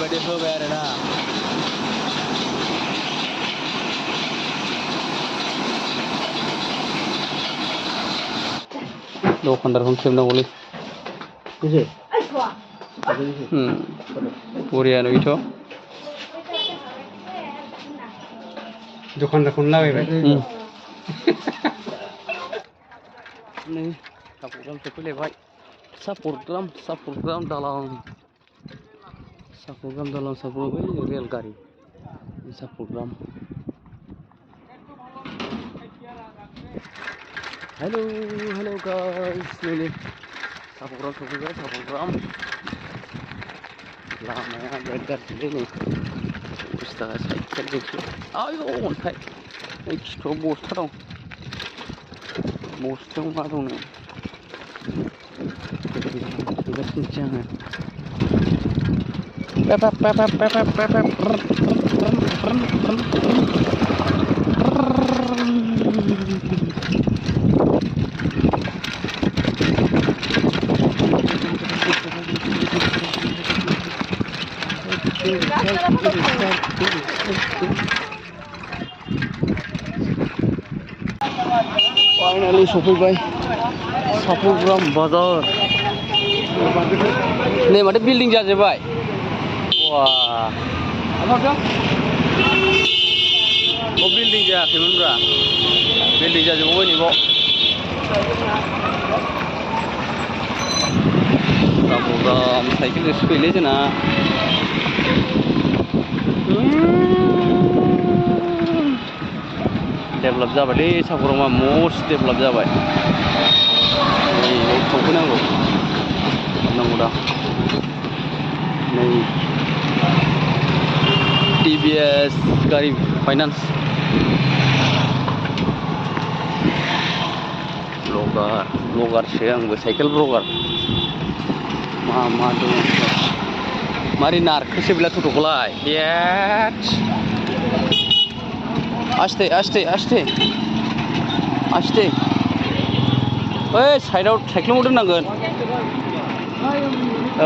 बायदि होबाय आरोना दखानदारखौनो खेबनांगौलै बरियानो बेथ' दखानदारखौनो लागायबाय नै सापरग्राम सफैलायबाय सापरग्राम दालां बै रेलगारि सापरग्राम हेल' गाइस नै सापरग्राम सफैबाय सापरग्राम लामाया बिराद गाज्रिलै नै अबस्था साइकेलजोंसो आयौ अन्थाइ खिथुआव बस्था दं बस्थायाव मा दं सोगासिनोसो आङो फाइनालि सफैबाय सापरग्राम बाजार नै माथो बिल्डिं जाजोब्बाय वा बिल्डिं जायाखैमोनब्रा बिल्डिं जाजोबबाय नैबाव सापरग्राम साइकेलजोंसो फैयोलै जोंना डेभेलप जाबायलै सापरग्रामा मस्ट डेभेलप जाबाय नै सफैनांगौ हाबनांगौ दा नै TVS गारि फाइनान्स ब्लगारसो आंबो साइकेल ब्लगार मा दङ मारै नारखोसो बेला थथ'खौलाय आस्ते ओइ साइडआव साइकेलाव दोननांगोन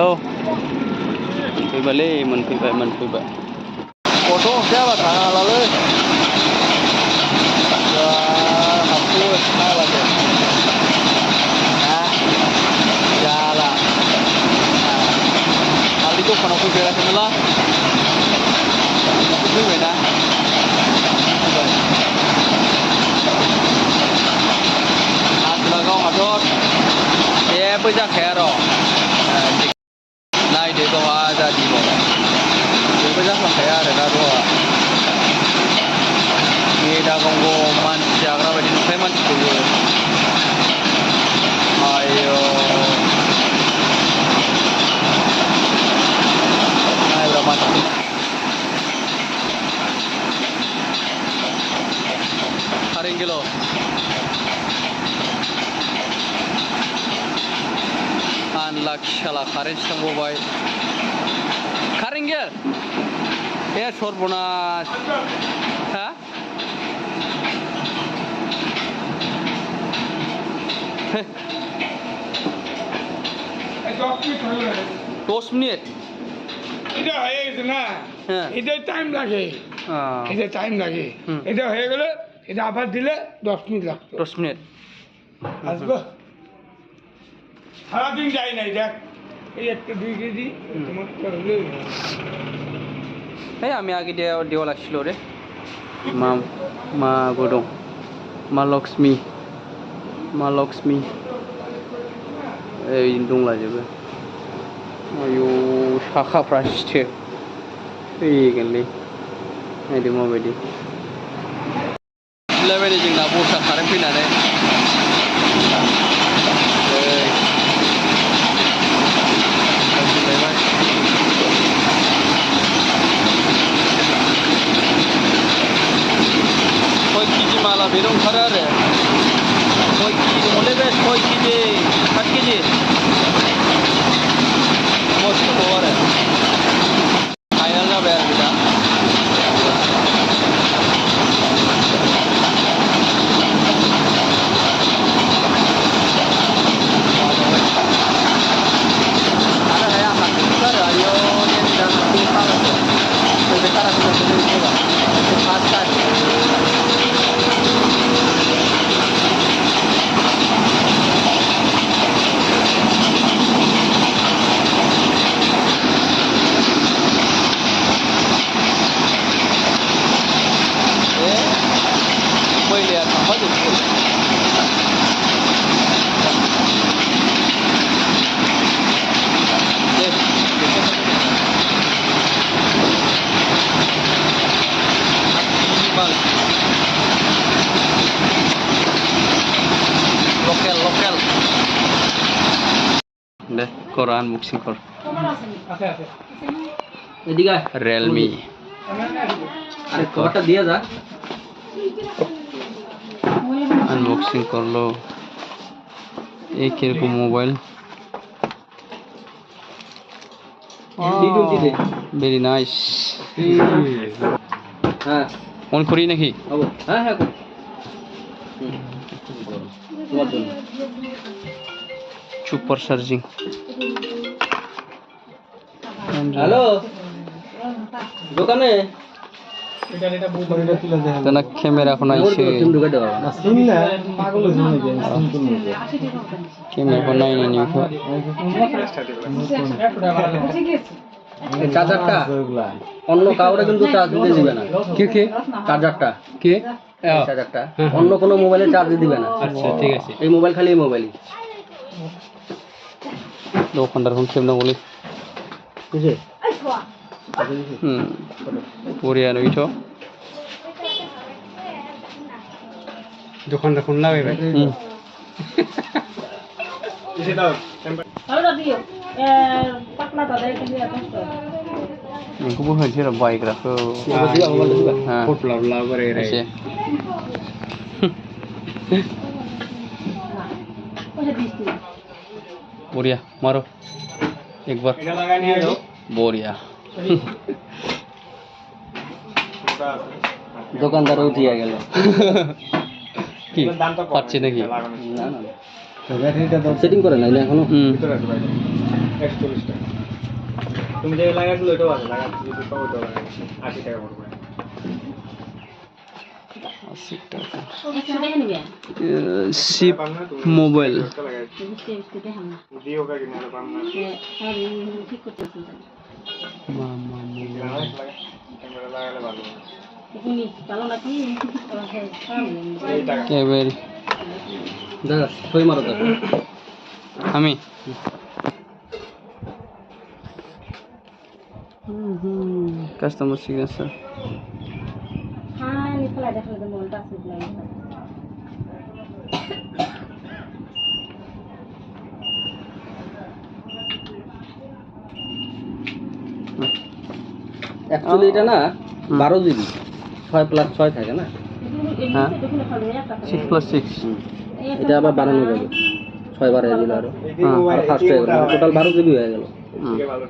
औ मोनफैबाय गथ' जाबा थाङालालै हाबखो हाबासो जाला आलि दखानाव फैफेराखैमोनला फैबायना आसोला गावहाथ' जेबो जाखाया र' नायदो गावहा आजादि जेबो जाखांखाया आरो दा गावहा मेदा गंग मानसि जाग्रा बायदि नुखायो मानसिखौबो आयौ नायब्रा मानसि कारेंगेल आनलाखि साला कारेन्ट थांबावबाय कारेंगेल ए सर्बनाश हा 10 মিনিট এটা হয়ে গেছে না এটা টাইম লাগে এটা হয়ে গেলে এটা আবার দিলে 10 মিনিট লাগবে 10 মিনিট আসবো সারাদিন যাই নাই দেখ এই একটা 2 কেজি তোমার করলে এই আমি আগে দেওয়া লাগছিল রে মা গদং মা লक्ष्मी এই दंलाजोबो आयौ साखाफ्रा सिथो फैगोनलै नायदो माबायदि लायबायदि जोंना बसा कारेन्ट फैनानै सय केजि माला बेनो ओंखारो आरो 6 केजि दङलै बे 6 केजि 7 केजि मस्त आरो फाइनाल जाबाय आरो दा দে কর আনবক্সিং কর আছে আছে এদিকে রিয়েলমি আরে কভারটা দিয়ে যা আনবক্সিং করলো এই কিরকম মোবাইল ভেরি নাইস হ্যাঁ অন করি নাকি হবো হ্যাঁ হ্যাঁ সুপার চার্জিং হ্যালো দোকানে না ক্যামেরা এখন আইছে ক্যামেরা এখন নাই নি চার্জারটা অন্য কাউরে কিন্তু চার্জ দিতে দিবে না কে কে চার্জারটা কে চার্জারটা অন্য কোনো মোবাইলে চার্জ দিবে না আচ্ছা ঠিক আছে এই মোবাইল খালি এই মোবাইলই দোকানদার ফোন কেমন বলি বুঝে পরে আর ওইটা দোকানদার ফোন লাগাই ভাই এসে দাও খুব হয়েছে বাইক রাখো হ্যাঁ আছে बढ़िया मारो एक बार এটা লাগাই নিয়ে যাও बढ़िया দোকানদার উঠিয়া গেল কি পাচ্ছে নাকি না না সেটিং করে নাই না এখনো ভিতরে আছে ভাই 140 টাকা তুমি যে লাগাইছিল ওটাও আছে লাগাইছিল যদি পাও ওটাও লাগাই 80 টাকা পড়বে 80 টাকা শিপ মোবাইল দিও কাকে না পাম না মামা ক্যামেরা লাগালে ভালো কেবল দাদা ছয় মারো তো আমি কাস্টমার সিগনেচার অ্যাকচুয়ালি এটা না 12 জিবি 6+6 থাকে না হ্যাঁ 6+6 এটা আবার বাড়ানো যাবে 6 বাড়াই দিল আরো এই মোবাইল ফার্স্ট হয়ে গেল টোটাল 12 জিবি হয়ে গেল ভালো